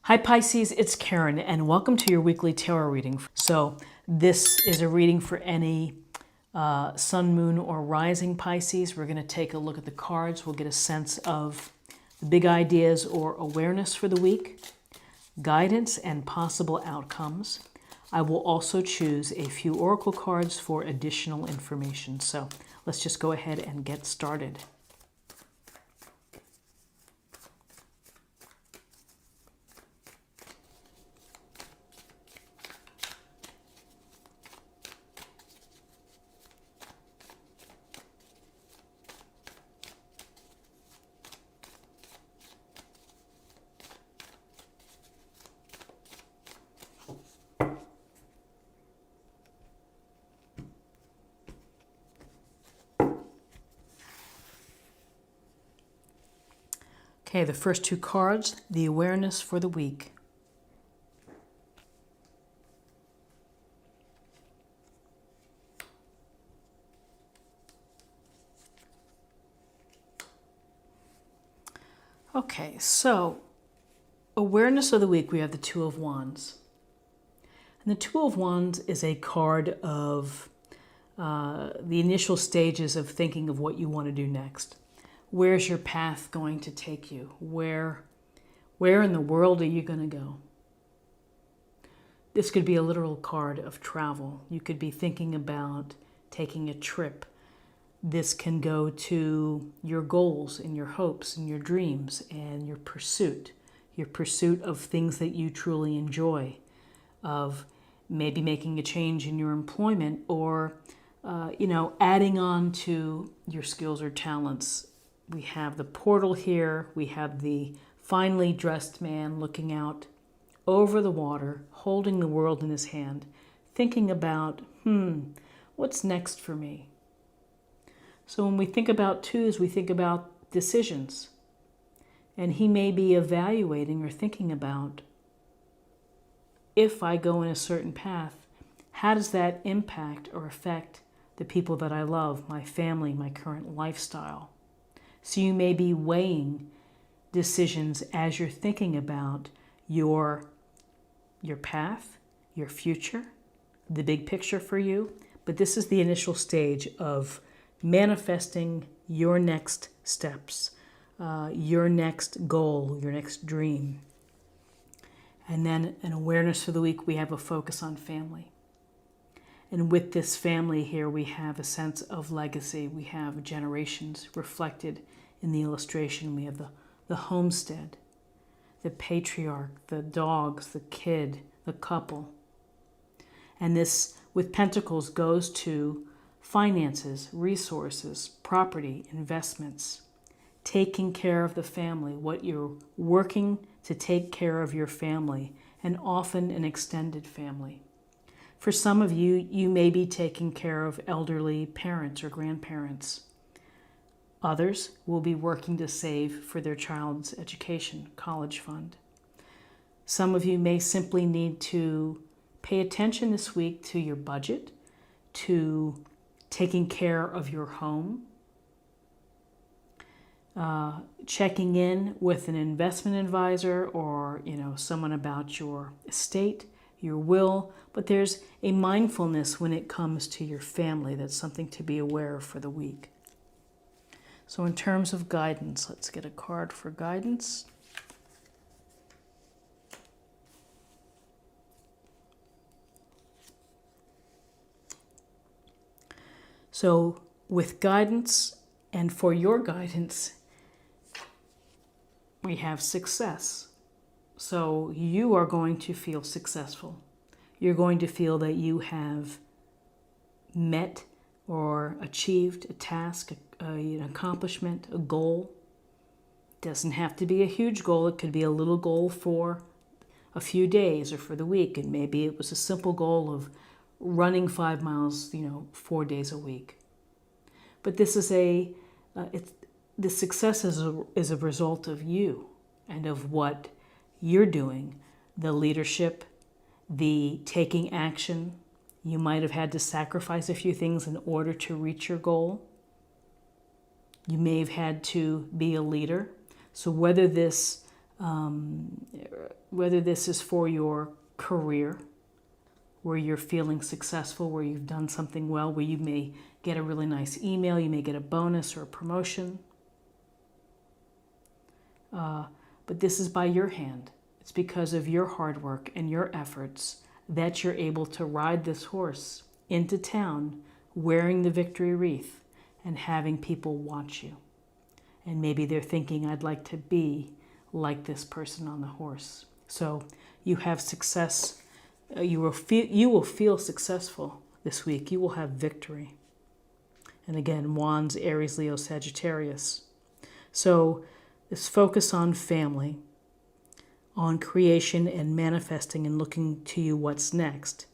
Hi Pisces, it's Karen and welcome to your weekly tarot reading. So this is a reading for any sun, moon, or rising Pisces. We're going to take a look at the cards. We'll get a sense of the big ideas or awareness for the week, guidance and possible outcomes. I will also choose a few oracle cards for additional information. So let's just go ahead and get started. Okay, the first two cards, the awareness for the week. Okay, so awareness of the week, we have the Two of Wands. And the Two of Wands is a card of the initial stages of thinking of what you want to do next. Where's your path going to take you? Where in the world are you going to go? This could be a literal card of travel. You could be thinking about taking a trip. This can go to your goals and your hopes and your dreams and your pursuit of things that you truly enjoy, of maybe making a change in your employment or, adding on to your skills or talents. We have the portal here. We have the finely dressed man looking out over the water, holding the world in his hand, thinking about, what's next for me? So when we think about twos, we think about decisions. And he may be evaluating or thinking about, if I go in a certain path, how does that impact or affect the people that I love, my family, my current lifestyle? So you may be weighing decisions as you're thinking about your path, your future, the big picture for you. But this is the initial stage of manifesting your next steps, your next goal, your next dream. And then an awareness for the week, we have a focus on family. And with this family here, we have a sense of legacy. We have generations reflected in the illustration. We have the homestead, the patriarch, the dogs, the kid, the couple. And this, with pentacles, goes to finances, resources, property, investments, taking care of the family, what you're working to take care of your family, and often an extended family. For some of you, you may be taking care of elderly parents or grandparents. Others will be working to save for their child's education, college fund. Some of you may simply need to pay attention this week to your budget, to taking care of your home, checking in with an investment advisor or someone about your estate, your will. But there's a mindfulness when it comes to your family. That's something to be aware of for the week. So in terms of guidance, let's get a card for guidance. So with guidance and for your guidance, we have success. So you are going to feel successful. You're going to feel that you have met or achieved a task, an accomplishment, a goal. It doesn't have to be a huge goal. It could be a little goal for a few days or for the week. And maybe it was a simple goal of running 5 miles, 4 days a week. But this is the success is a result of you and of what you're doing, the leadership, the taking action. You might have had to sacrifice a few things in order to reach your goal. You may have had to be a leader. So whether this Whether this is for your career, where you're feeling successful, where you've done something well, where you may get a really nice email, you may get a bonus or a promotion. But this is by your hand. It's because of your hard work and your efforts that you're able to ride this horse into town wearing the victory wreath and having people watch you. And maybe they're thinking, I'd like to be like this person on the horse. So you have success. You will feel successful this week. You will have victory. And again, Wands, Aries, Leo, Sagittarius. So this focus on family, on creation and manifesting and looking to you what's next.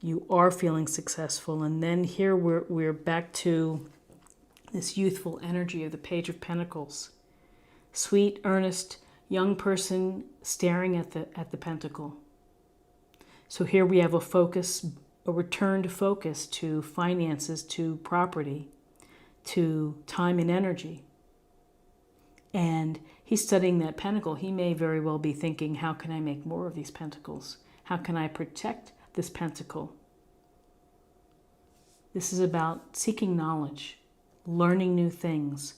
You are feeling successful. And then here we're back to this youthful energy of the Page of Pentacles. Sweet, earnest, young person staring at the pentacle. So here we have a focus, a return to focus to finances, to property, to time and energy. And he's studying that pentacle. He may very well be thinking, how can I make more of these pentacles? How can I protect this pentacle? This is about seeking knowledge, learning new things,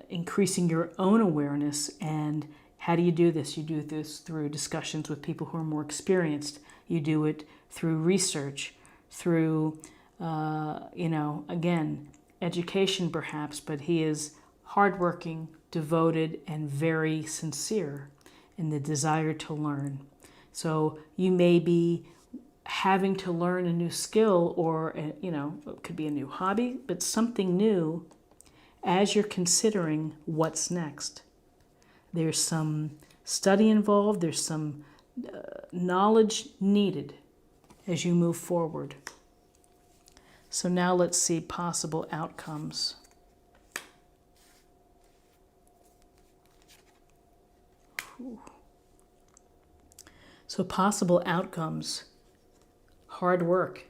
increasing your own awareness. And how do you do this? You do this through discussions with people who are more experienced. You do it through research, through, again, education perhaps, but he is hardworking, devoted, and very sincere in the desire to learn. So you may be having to learn a new skill or, it could be a new hobby, but something new as you're considering what's next. There's some study involved, there's some knowledge needed as you move forward. So now let's see possible outcomes. So possible outcomes: hard work,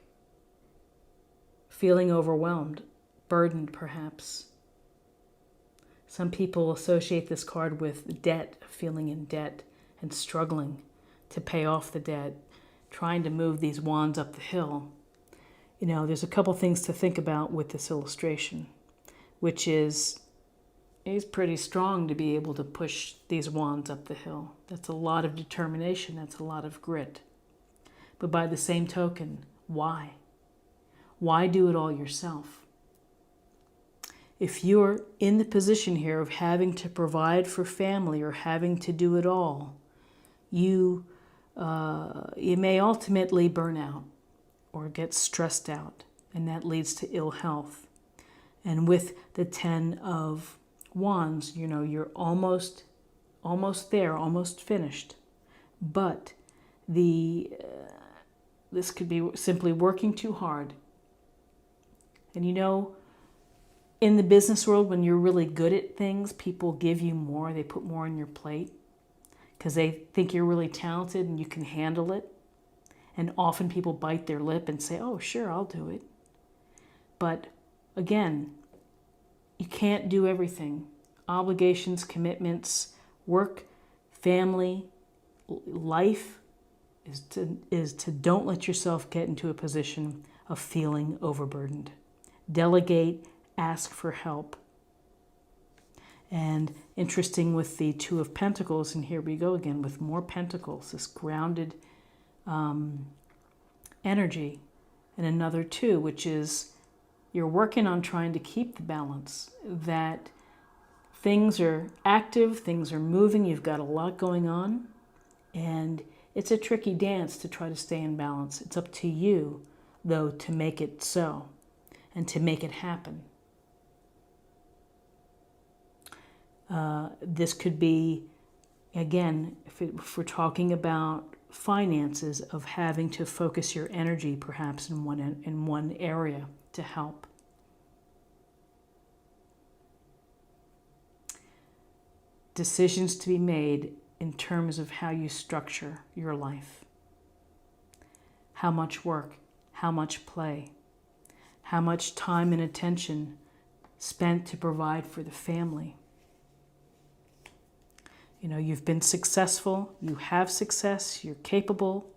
feeling overwhelmed, burdened perhaps. Some people associate this card with debt, feeling in debt and struggling to pay off the debt, trying to move these wands up the hill. There's a couple things to think about with this illustration, which is he's pretty strong to be able to push these wands up the hill. That's a lot of determination. That's a lot of grit. But by the same token, why? Why do it all yourself? If you're in the position here of having to provide for family or having to do it all, you may ultimately burn out or get stressed out, and that leads to ill health. And with the 10 of Wands, you're almost there, almost finished. But this could be simply working too hard. And in the business world, when you're really good at things, people give you more. They put more on your plate because they think you're really talented and you can handle it. And often people bite their lip and say, oh, sure, I'll do it. But again, you can't do everything. Obligations, commitments, work, family, life is to don't let yourself get into a position of feeling overburdened. Delegate, ask for help. And interesting with the Two of Pentacles, and here we go again with more pentacles, this grounded energy, and another two, which is you're working on trying to keep the balance, that things are active, things are moving, you've got a lot going on, and it's a tricky dance to try to stay in balance. It's up to you, though, to make it so and to make it happen. This could be, again, if we're talking about finances, of having to focus your energy perhaps in one area to help. Decisions to be made in terms of how you structure your life. How much work, how much play, how much time and attention spent to provide for the family. You've been successful, you have success, you're capable,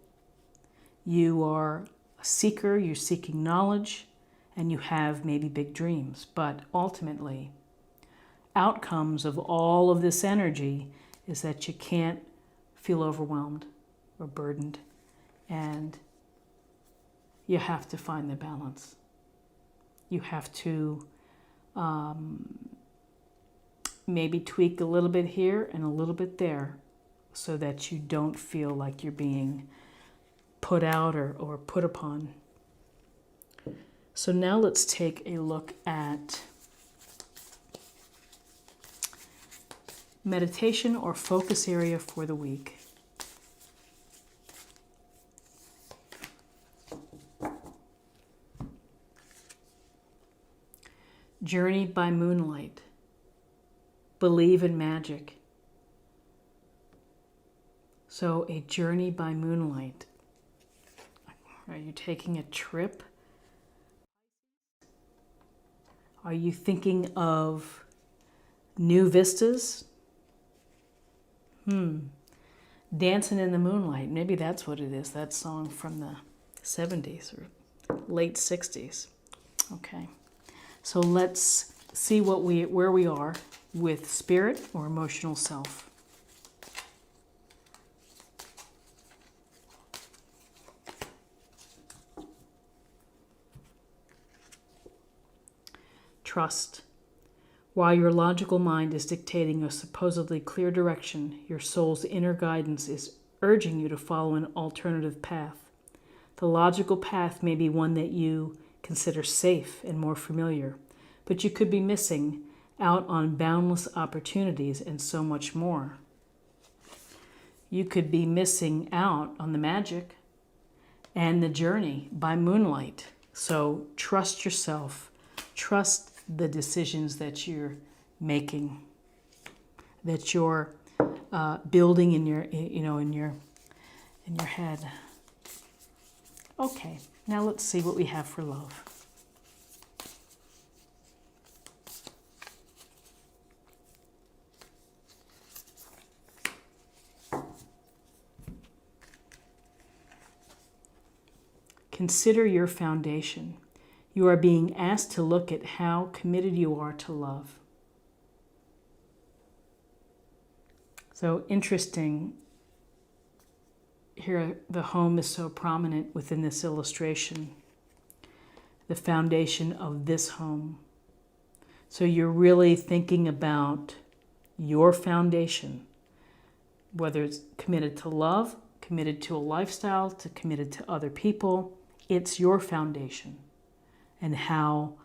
you are a seeker, you're seeking knowledge, and you have maybe big dreams. But ultimately, outcomes of all of this energy is that you can't feel overwhelmed or burdened, and you have to find the balance. You have to maybe tweak a little bit here and a little bit there so that you don't feel like you're being put out or put upon. So now let's take a look at meditation or focus area for the week. Journeyed by moonlight. Believe in magic. So a journey by moonlight. Are you taking a trip? Are you thinking of new vistas? Dancing in the Moonlight. Maybe that's what it is. That song from the 70s or late 60s. Okay. So let's see where we are with spirit or emotional self. Trust. While your logical mind is dictating a supposedly clear direction, your soul's inner guidance is urging you to follow an alternative path. The logical path may be one that you consider safe and more familiar, but you could be missing out on boundless opportunities and so much more. You could be missing out on the magic and the journey by moonlight. So trust yourself. Trust the decisions that you're making, that you're building in your, in your head. Okay, now let's see what we have for love. Consider your foundation. You are being asked to look at how committed you are to love. So interesting. Here, the home is so prominent within this illustration. The foundation of this home. So you're really thinking about your foundation, whether it's committed to love, committed to a lifestyle, to committed to other people. It's your foundation. And how,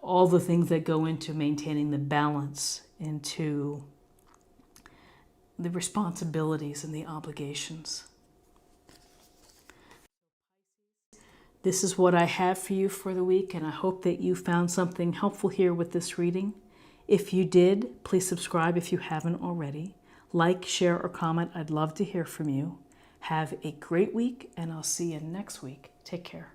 all the things that go into maintaining the balance, into the responsibilities and the obligations. This is what I have for you for the week, and I hope that you found something helpful here with this reading. If you did, please subscribe if you haven't already. Like, share, or comment. I'd love to hear from you. Have a great week, and I'll see you next week. Take care.